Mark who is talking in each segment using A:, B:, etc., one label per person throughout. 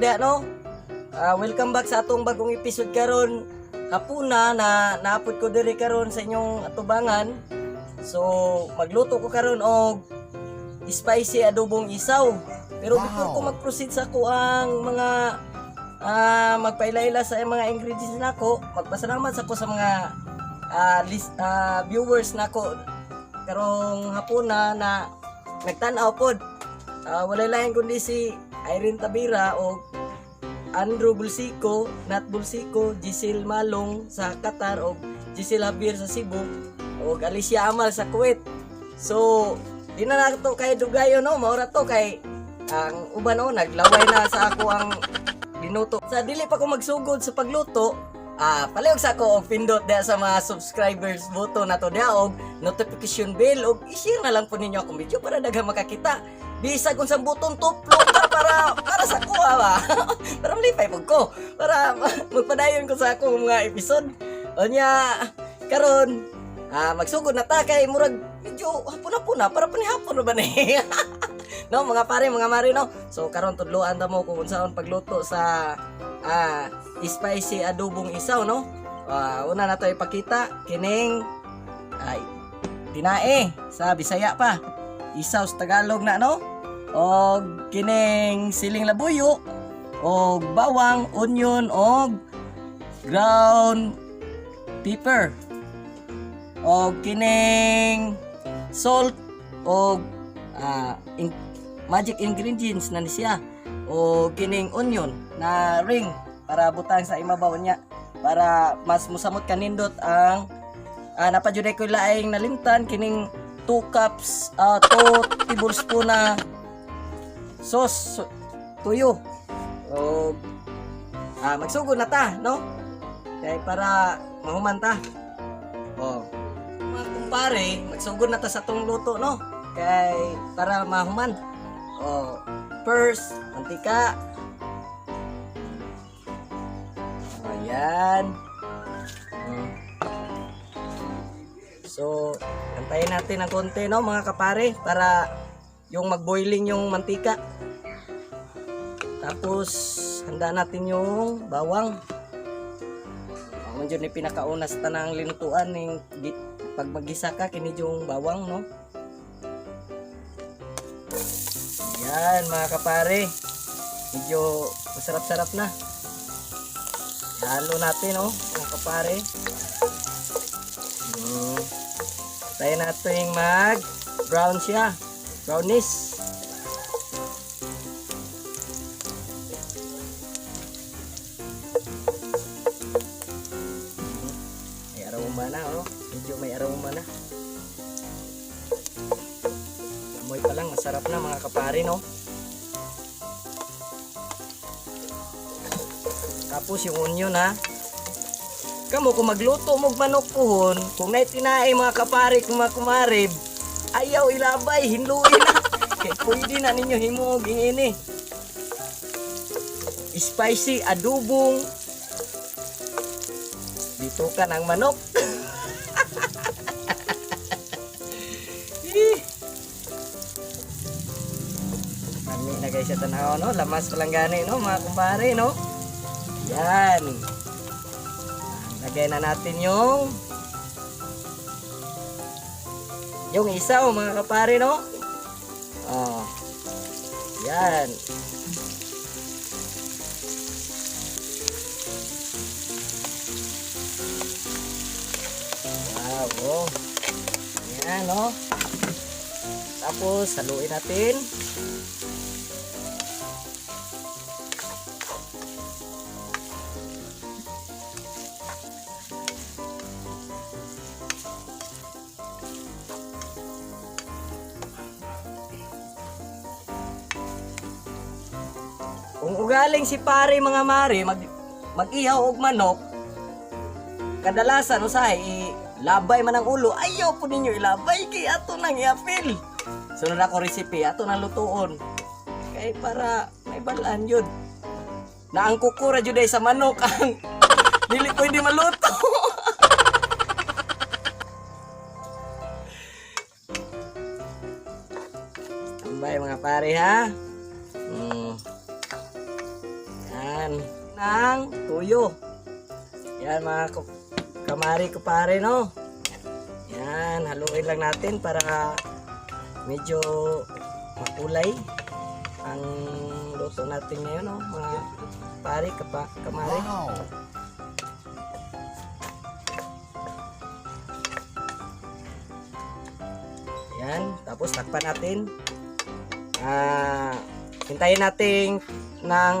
A: dia no. Welcome back sa atong bagong episode karon. Hapuna na naapod ko diri karon sa inyong atubangan. So magluto ko karon og spicy adobong isaw. Pero before ko mag-proceed sa ko ang mga magpailaila sa mga ingredients nako, magpasalamat sa ko sa mga viewers nako karong hapuna na nagtan-aw pod. Walay lain kundi si Irene Tabira o Andrew Bulsico, Nat Bulsico, Giselle Malong sa Qatar o Giselle Javier sa Cebu o Alicia Amal sa Kuwait. So, di na to kay dugayo no, maura to kay ang uban o naglaway na sa ako ang binuto. Sa dili pa ko magsugod sa pagluto, palihog sa ako og pindot diha sa mga subscribers button nato diha og notification bell og i-share na lang po ninyo akong video para daghang makakita. Bisag kung sa button tuplok para sa kuha ba. Para malipay pag ko. Para magpadayon ko sa akong mga episode. O niya, karon magsugod na ta kay murag medyo hapon-hapon na para panihapon na ba ni. No, mga pare, mga mari no. So karon tudloan ta mo kung unsaon pagluto sa spicy adobong isaw no. Una na to ipakita kining tinae sa Bisaya pa. Isaw sa Tagalog na no. Og kining siling labuyo og bawang, onion og ground pepper. Og kining salt og magic ingredients na siya. O kining onion na ring para butang sa imabaw niya para mas musamot kanindot ang napajuday ko laing nalimtan kining 2 cups 2 tablespoon na sauce tuyo. O magsugod na ta no kay para mahuman ta. Mga kumpare, magsugod na ta sa tong luto no kay para mahuman. First mantika. Ayan. So, antayin natin ng konti no mga kapare para yung mag-boiling yung mantika. Tapos handa natin yung bawang. Ang ni pinakauna sa tanang linutuan ning pag magisa ka kini yung bawang no. Yan mga kapare. Medyo masarap-sarap na. Halo natin no mga kapare. Tayo natin mag brown siya. Brownish. May aroma na oh. Medyo may aroma na. Amoy pa lang masarap na mga kapare no. Tapos yung onion ha. Kamo kung magluto mog manok puhon, kung na'y tinae mga kapare kung mga kumarib, ayaw ilabay, hinluin na. Kaya pwede na ninyo himog ini. Spicy adobong dito ka ng manok. Kami na guys sa tanaw no, lamas palang gani no mga kumpare no. Yan. Lagay na natin yung isaw mga kapare no. Yan. Wow. Yan no. Tapos haluin natin. Kung ugaling si pare mga mare mag-ihaw og manok, kadalasan usahay labay man ang ulo, ayaw po ninyo ilabay kay ato nang i-apil. Sunod ako recipe ato nang lutuon kay para may balaan yun na ang kukura jud sa manok ang dili pwede maluto. Tambay mga pare ha. Yan. Ng tuyo. Yan mga kamari kupare, no? Yan, haluin lang natin para medyo makulay ang luto natin ngayon, no? Mga pare, kamari.
B: Wow.
A: Yan, tapos takpan natin. Hintayin natin ng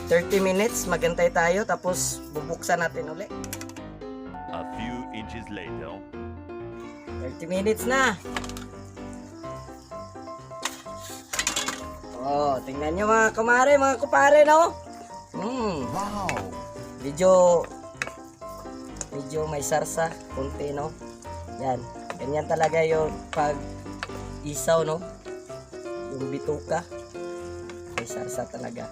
A: 30 minutes, magantay tayo, tapos bubuksan natin ulit.
B: A few inches later.
A: 30 minutes na. Oh, tingnan nyo mga kamare, mga kupare, no?
B: Wow.
A: Medyo may sarsa, konti, no? Yan, ganyan talaga yung pag isaw, no? Yung bituka, may sarsa talaga.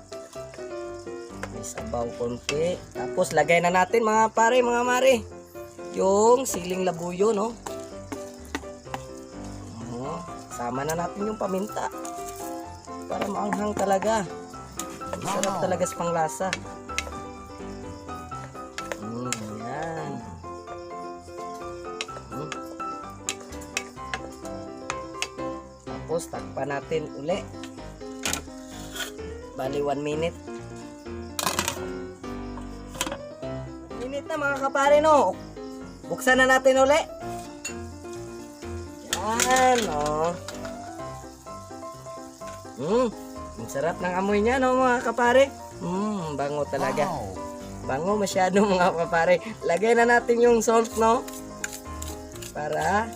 A: May sabaw konti. Tapos lagay na natin mga pare, mga mare, yung siling labuyo, no? Sama na natin yung paminta para maanghang talaga. Sarap talaga sa panglasa. Yan. Tapos takpan natin uli. Bali 1 minute. Minute na mga kapare, no? Buksan na natin uli. Yan, oh. Ang sarap ng amoy niya, no, mga kapare? Bango talaga.
B: Wow.
A: Bango masyado, mga kapare. Lagay na natin yung salt, no? Para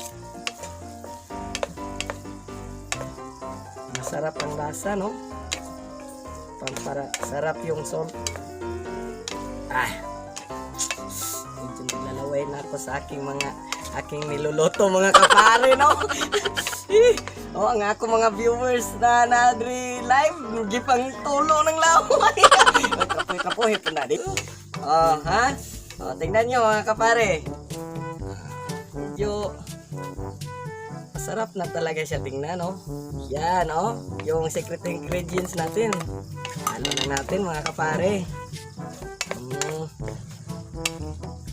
A: masarap ang lasa, no? Para sarap yung salt. Medyo nilalaway na ako sa aking niluluto, mga kapare, no? Ang ako mga viewers na nadri live, gipang tulo ng laway. Kapoy po na din. Tingnan nyo mga kapare. Medyo masarap na talaga siya tingnan, no? Yan, oh, yung secret ingredients natin. Ano na natin mga kapare.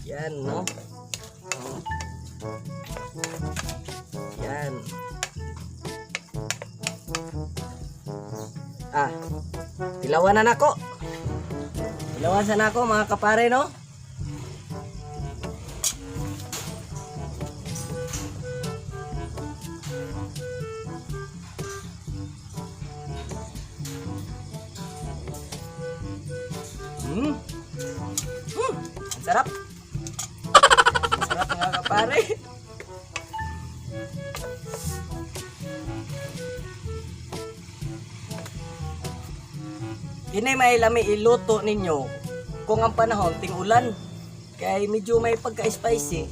A: Yan, no? Yan. Tilawan na nako. Tilawan na ako mga kapare, no? Ang sarap. Ang sarap mga kapare. Ini may lami iluto ninyo kung ang panahon ting-ulan. Kaya medyo may pagka-spicy.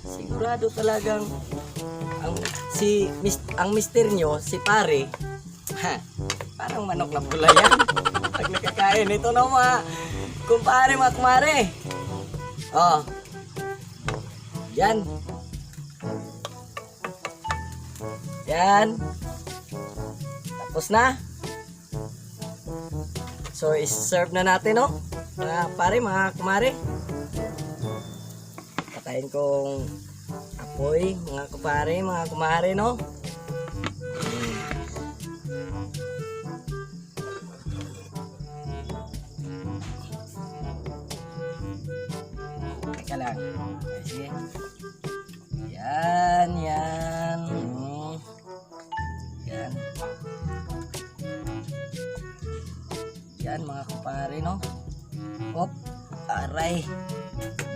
A: Sigurado talagang ang mister nyo, si pare, parang manok na pula yan. Pag nakakain ito na mga kumpare, mga kumare. Yan. Yan. Tapos na. So, is-serve na natin, no? Mga pare, mga kumare. Patayin kong apoy, mga kupare, mga kumare, no? Teka lang. Sige. Yan, yan. Yan. Yan mga kumpare, no? Hop, aray.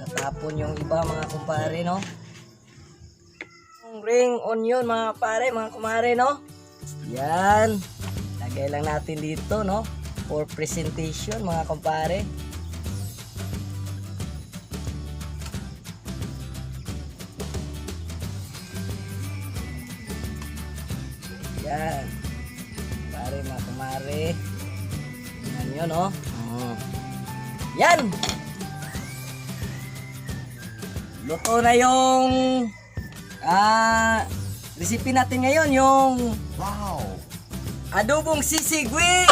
A: Natapon yung iba mga kumpare, no? Ring onion mga pare, mga kumare, no? Yan. Lagay lang natin dito, no? For presentation mga kumpare. Yan. Pare, mga kumare. Yan, no? Yan! Luto na yung recipe natin ngayon, yung
B: Wow.
A: adobong sisig with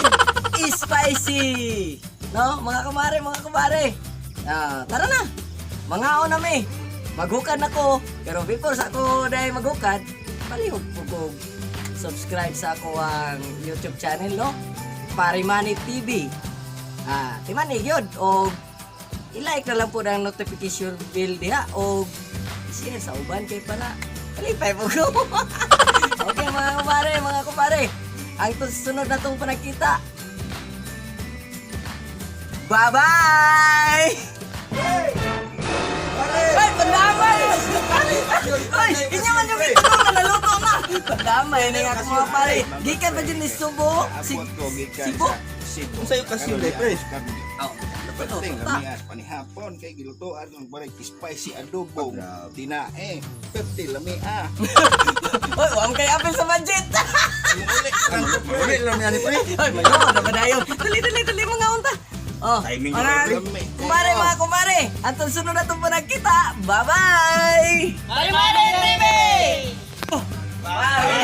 A: spicy. No, mga kumare. Tara na. Mangaon na mi. Maghukad na ko. Pero before sa ako dahil maghukad, palihog po ko subscribe sa ako ang YouTube channel, no? Parimani TV. Timanig yun. O i-like na lang po ng notification bell diha. O i-share sa uban kay pala. Kalipay po ko. Okay mga kumare. Ang sunod na itong panagkita. Bye-bye! Ay, pandamay! Ay, inyo man yung ito na naluto na! Pandamay na nga ako mga pare. Gikan ba dyan ni Subo? Sibo?
C: Kung sa'yo kasi yun, pre.
D: Penting lamias panihapon kay gilutoan ng barang spicy adobo. Tinae, perti lamia.
A: Oy, huwag kay apel sa budget!
C: Uli lang yan, pre.
A: Ay, mayo, napadayon. Dali, mga unta. Oh,
C: Timing
A: mga
C: yun,
A: kumare. Antong sunod na itong panagkita. Bye-bye!
E: Parimari TV!
A: Bye!